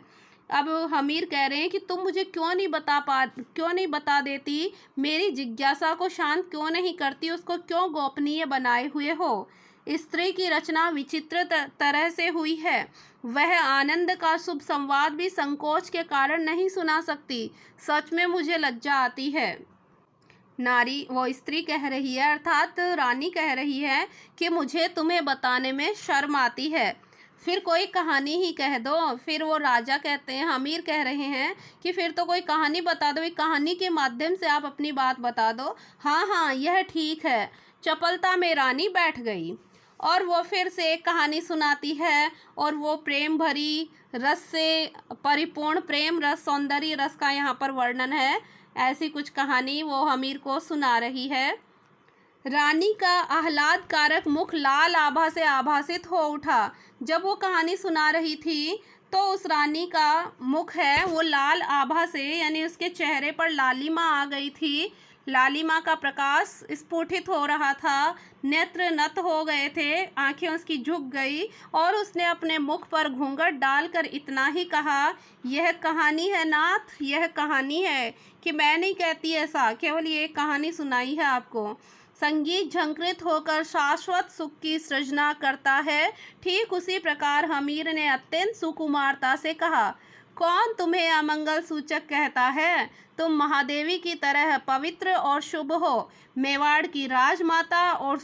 अब हमीर कह रहे हैं कि तुम मुझे क्यों नहीं बता देती, मेरी जिज्ञासा को शांत क्यों नहीं करती, उसको क्यों गोपनीय बनाए हुए हो? स्त्री की रचना विचित्र तरह से हुई है। वह आनंद का शुभ संवाद भी संकोच के कारण नहीं सुना सकती। सच में मुझे लज्जा आती है। नारी, वो स्त्री कह रही है, अर्थात रानी कह रही है कि मुझे तुम्हें बताने में शर्म आती है। फिर कोई कहानी ही कह दो। फिर वो राजा कहते हैं, अमीर कह रहे हैं कि फिर तो कोई कहानी बता दो, एक कहानी के माध्यम से आप अपनी बात बता दो। हाँ हाँ, यह ठीक है। चपलता में रानी बैठ गई और वो फिर से एक कहानी सुनाती है, और वो प्रेम भरी, रस से परिपूर्ण, प्रेम रस, सौंदर्य रस का यहाँ पर वर्णन है। ऐसी कुछ कहानी वो अमीर को सुना रही है। रानी का आह्लादकारक मुख लाल आभा से आभासित हो उठा। जब वो कहानी सुना रही थी तो उस रानी का मुख है वो लाल आभा से, यानी उसके चेहरे पर लालिमा आ गई थी। लालिमा का प्रकाश स्फुटित हो रहा था, नेत्र नत हो गए थे, आंखें उसकी झुक गई और उसने अपने मुख पर घूंघट डालकर इतना ही कहा, यह कहानी है नाथ, यह कहानी है। कि मैं नहीं कहती ऐसा, केवल ये कहानी सुनाई है आपको। संगीत झंकृत होकर शाश्वत सुख की सृजना करता है, ठीक उसी प्रकार हमीर ने अत्यंत सुकुमारता से कहा, कौन तुम्हें अमंगल सूचक कहता है? तुम महादेवी की तरह पवित्र और शुभ हो, मेवाड़ की राजमाता और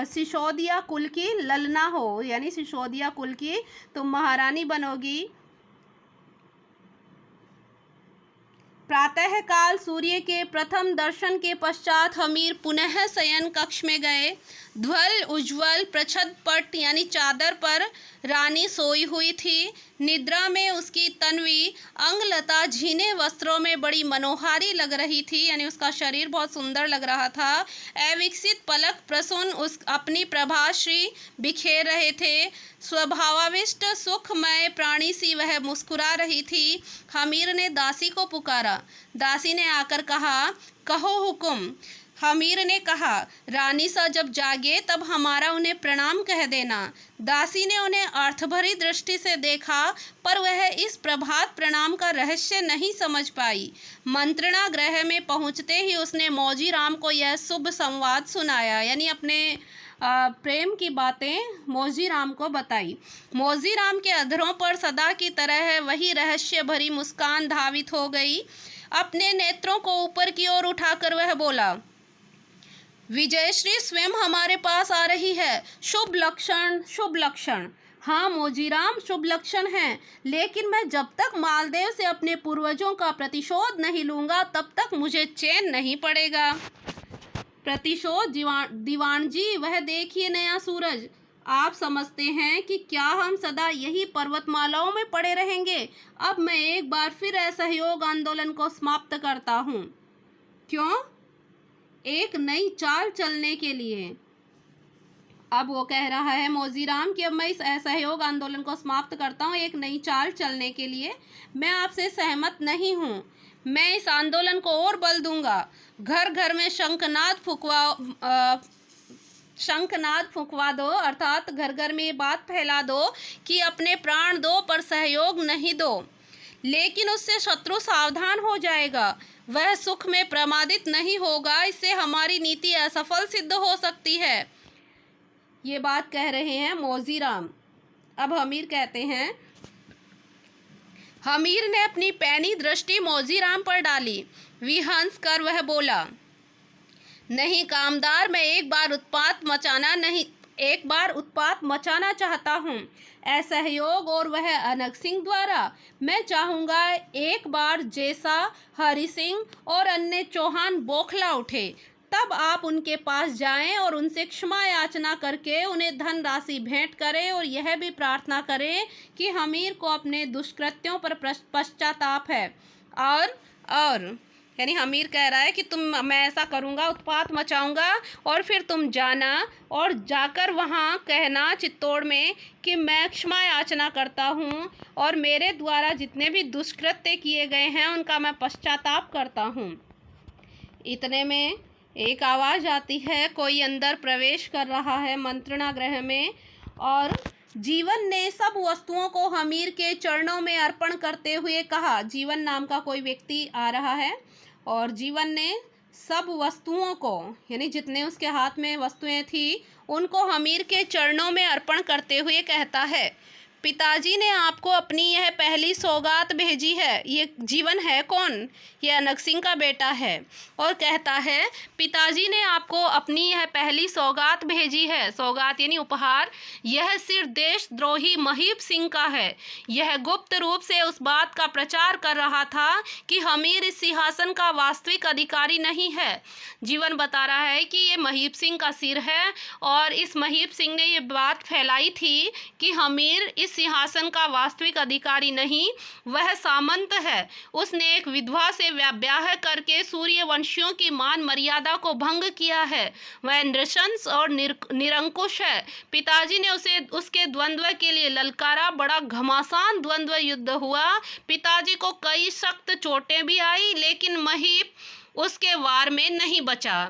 सिसोदिया कुल की ललना हो, यानी सिसोदिया कुल की तुम महारानी बनोगी। प्रातःकाल सूर्य के प्रथम दर्शन के पश्चात हमीर पुनः शयन कक्ष में गए। ध्वल उज्ज्वल प्रच्छद पट यानी चादर पर रानी सोई हुई थी। निद्रा में उसकी तन्वी अंगलता झीने वस्त्रों में बड़ी मनोहारी लग रही थी, यानी उसका शरीर बहुत सुंदर लग रहा था। अविकसित पलक प्रसून उस अपनी प्रभाश्री बिखेर रहे थे। स्वभावाविष्ट सुखमय प्राणी सी वह मुस्कुरा रही थी। हमीर ने दासी को पुकारा। दासी ने आकर कहा, कहो हुकुम। हमीर ने कहा, रानी सा जब जागे तब हमारा उन्हें प्रणाम कह देना। दासी ने उन्हें अर्थभरी दृष्टि से देखा, पर वह इस प्रभात प्रणाम का रहस्य नहीं समझ पाई। मंत्रणा गृह में पहुंचते ही उसने मौजी राम को यह शुभ संवाद सुनाया, यानी अपने प्रेम की बातें मौजी राम को बताई। मौजी राम के अधरों पर सदा की तरह वही रहस्य भरी मुस्कान धावित हो गई। अपने नेत्रों को ऊपर की ओर उठाकर वह बोला, विजयश्री स्वयं हमारे पास आ रही है। शुभ लक्षण, शुभ लक्षण। हाँ मौजीराम, शुभ लक्षण है, लेकिन मैं जब तक मालदेव से अपने पूर्वजों का प्रतिशोध नहीं लूँगा तब तक मुझे चैन नहीं पड़ेगा। प्रतिशोध दीवान जी, वह देखिए नया सूरज। आप समझते हैं कि क्या हम सदा यही पर्वतमालाओं में पड़े रहेंगे? अब मैं एक बार फिर असहयोग आंदोलन को समाप्त करता हूँ। क्यों? एक नई चाल चलने के लिए। अब वो कह रहा है मौजीराम कि अब मैं इस असहयोग आंदोलन को समाप्त करता हूँ एक नई चाल चलने के लिए। मैं आपसे सहमत नहीं हूँ। मैं इस आंदोलन को और बल दूंगा। घर घर में शंखनाद फुंकवा दो, अर्थात घर घर में ये बात फैला दो कि अपने प्राण दो पर सहयोग नहीं दो। लेकिन उससे शत्रु सावधान हो जाएगा, वह सुख में प्रमादित नहीं होगा। इससे हमारी नीति असफल सिद्ध हो सकती है। ये बात कह रहे हैं मौजीराम। अब हमीर कहते हैं, हमीर ने अपनी पैनी दृष्टि मौजीराम पर डाली। विहंस कर वह बोला, नहीं कामदार, मैं एक बार उत्पात मचाना चाहता हूँ। असहयोग और वह अनग सिंह द्वारा। मैं चाहूँगा एक बार जैसा हरि सिंह और अन्य चौहान बौखला उठे, तब आप उनके पास जाएं और उनसे क्षमा याचना करके उन्हें धन राशि भेंट करें और यह भी प्रार्थना करें कि हमीर को अपने दुष्कृत्यों पर पश्चाताप है। और यानी हमीर कह रहा है कि मैं ऐसा करूँगा, उत्पात मचाऊँगा, और फिर तुम जाना और जाकर वहाँ कहना चित्तौड़ में कि मैं क्षमा याचना करता हूँ और मेरे द्वारा जितने भी दुष्कृत्य किए गए हैं उनका मैं पश्चाताप करता हूँ। इतने में एक आवाज़ आती है, कोई अंदर प्रवेश कर रहा है मंत्रणा गृह में, और जीवन ने सब वस्तुओं को हमीर के चरणों में अर्पण करते हुए कहा। जीवन नाम का कोई व्यक्ति आ रहा है और जीवन ने सब वस्तुओं को, यानी जितने उसके हाथ में वस्तुएं थी, उनको हमीर के चरणों में अर्पण करते हुए कहता है, पिताजी ने आपको अपनी यह पहली सौगात भेजी है। ये जीवन है कौन? ये अनक सिंह का बेटा है। और कहता है, पिताजी ने आपको अपनी यह पहली सौगात भेजी है। सौगात यानी उपहार। यह सिर्फ देशद्रोही महीप सिंह का है। यह गुप्त रूप से उस बात का प्रचार कर रहा था कि हमीर इस सिंहासन का वास्तविक अधिकारी नहीं है। जीवन बता रहा है कि ये महीप सिंह का सिर है, और इस महीप सिंह ने ये बात फैलाई थी कि हमीर इस सिंहासन का वास्तविक अधिकारी नहीं, वह सामंत है। उसने एक विधवा से ब्याह करके सूर्यवंशियों की मान मर्यादा को भंग किया है। वह नृशंस और निरंकुश है। पिताजी ने उसे उसके द्वंद्व के लिए ललकारा। बड़ा घमासान द्वंद्व युद्ध हुआ। पिताजी को कई सख्त चोटें भी आई, लेकिन महीप उसके वार में नहीं बचा।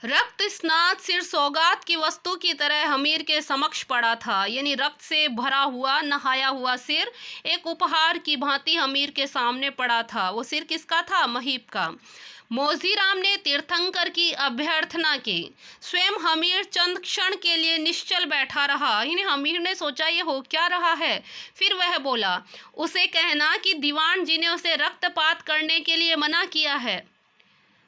रक्त स्नात सिर सौगात की वस्तु की तरह हमीर के समक्ष पड़ा था, यानी रक्त से भरा हुआ नहाया हुआ सिर एक उपहार की भांति हमीर के सामने पड़ा था। वो सिर किसका था? महीप का। मोजीराम ने तीर्थंकर की अभ्यर्थना की। स्वयं हमीर चंद क्षण के लिए निश्चल बैठा रहा। यानी हमीर ने सोचा ये हो क्या रहा है। फिर वह बोला, उसे कहना कि दीवान जी ने उसे रक्तपात करने के लिए मना किया है।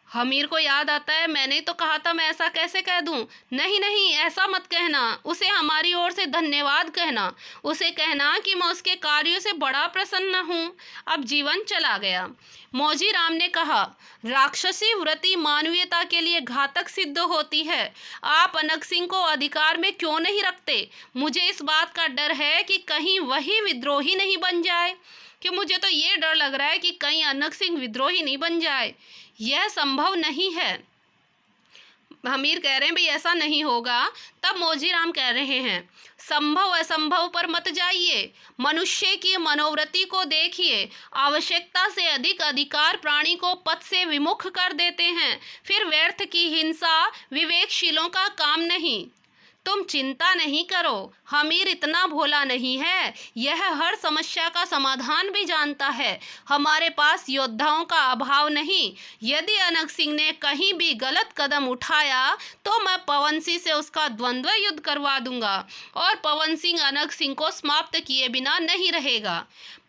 हमीर को याद आता है, मैंने तो कहा था, मैं ऐसा कैसे कह दूं? नहीं नहीं, ऐसा मत कहना। उसे हमारी ओर से धन्यवाद कहना। उसे कहना कि मैं उसके कार्यों से बड़ा प्रसन्न हूँ। अब जीवन चला गया। मौजीराम ने कहा, राक्षसी वृत्ति मानवीयता के लिए घातक सिद्ध होती है। आप अनक सिंह को अधिकार में क्यों नहीं रखते? मुझे इस बात का डर है कि कहीं वही विद्रोही नहीं बन जाए। कि मुझे तो ये डर लग रहा है कि कहीं अनक सिंह विद्रोही नहीं बन जाए। यह संभव नहीं है। हमीर कह रहे हैं भाई ऐसा नहीं होगा। तब मौजीराम कह रहे हैं, संभव असंभव पर मत जाइए, मनुष्य की मनोवृत्ति को देखिए। आवश्यकता से अधिक अधिकार प्राणी को पथ से विमुख कर देते हैं। फिर व्यर्थ की हिंसा विवेकशीलों का काम नहीं। तुम चिंता नहीं करो, हमीर इतना भोला नहीं है। यह हर समस्या का समाधान भी जानता है। हमारे पास योद्धाओं का अभाव नहीं। यदि अनक सिंह ने कहीं भी गलत कदम उठाया तो मैं पवन सिंह से उसका द्वंद्व युद्ध करवा दूंगा, और पवन सिंह अनक सिंह को समाप्त किए बिना नहीं रहेगा।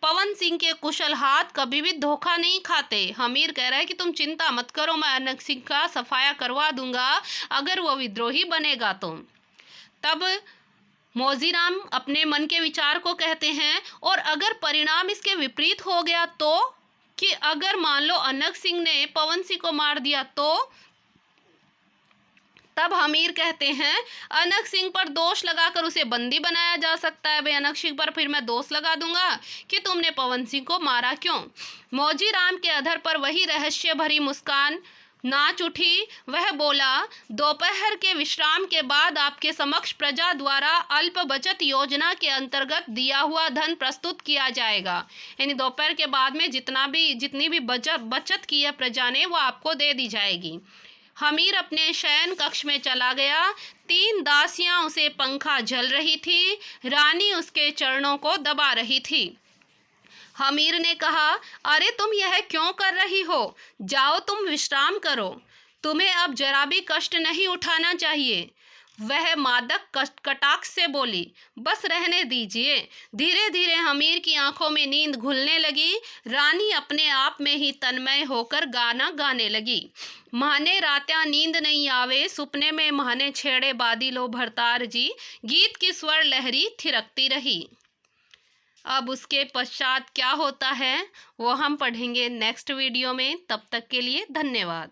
पवन सिंह के कुशल हाथ कभी भी धोखा नहीं खाते। हमीर कह रहा है कि तुम चिंता मत करो, मैं अनक सिंह का सफाया करवा दूंगा अगर वो विद्रोही बनेगा तो। तब मौजीराम अपने मन के विचार को कहते हैं, और अगर परिणाम इसके विपरीत हो गया तो, कि अगर मान लो अनक सिंह ने पवन सिंह को मार दिया तो। तब हमीर कहते हैं, अनक सिंह पर दोष लगाकर उसे बंदी बनाया जा सकता है। भाई अनक सिंह पर फिर मैं दोष लगा दूंगा कि तुमने पवन सिंह को मारा क्यों। मौजीराम के अधर पर वही रहस्य भरी मुस्कान नाच उठी। वह बोला, दोपहर के विश्राम के बाद आपके समक्ष प्रजा द्वारा अल्प बचत योजना के अंतर्गत दिया हुआ धन प्रस्तुत किया जाएगा। यानी दोपहर के बाद में जितनी भी बचत की है प्रजा ने, वो आपको दे दी जाएगी। हमीर अपने शयन कक्ष में चला गया। 3 दासियां उसे पंखा झल रही थी। रानी उसके चरणों को दबा रही थी। हमीर ने कहा, अरे तुम यह क्यों कर रही हो? जाओ तुम विश्राम करो, तुम्हें अब जरा भी कष्ट नहीं उठाना चाहिए। वह मादक कटाक्ष से बोली, बस रहने दीजिए। धीरे धीरे हमीर की आंखों में नींद घुलने लगी। रानी अपने आप में ही तन्मय होकर गाना गाने लगी। माने रात्या नींद नहीं आवे, सुपने में माने छेड़े बादलों भरतार जी। गीत की स्वर लहरी थिरकती रही। अब उसके पश्चात क्या होता है वो हम पढ़ेंगे नेक्स्ट वीडियो में। तब तक के लिए धन्यवाद।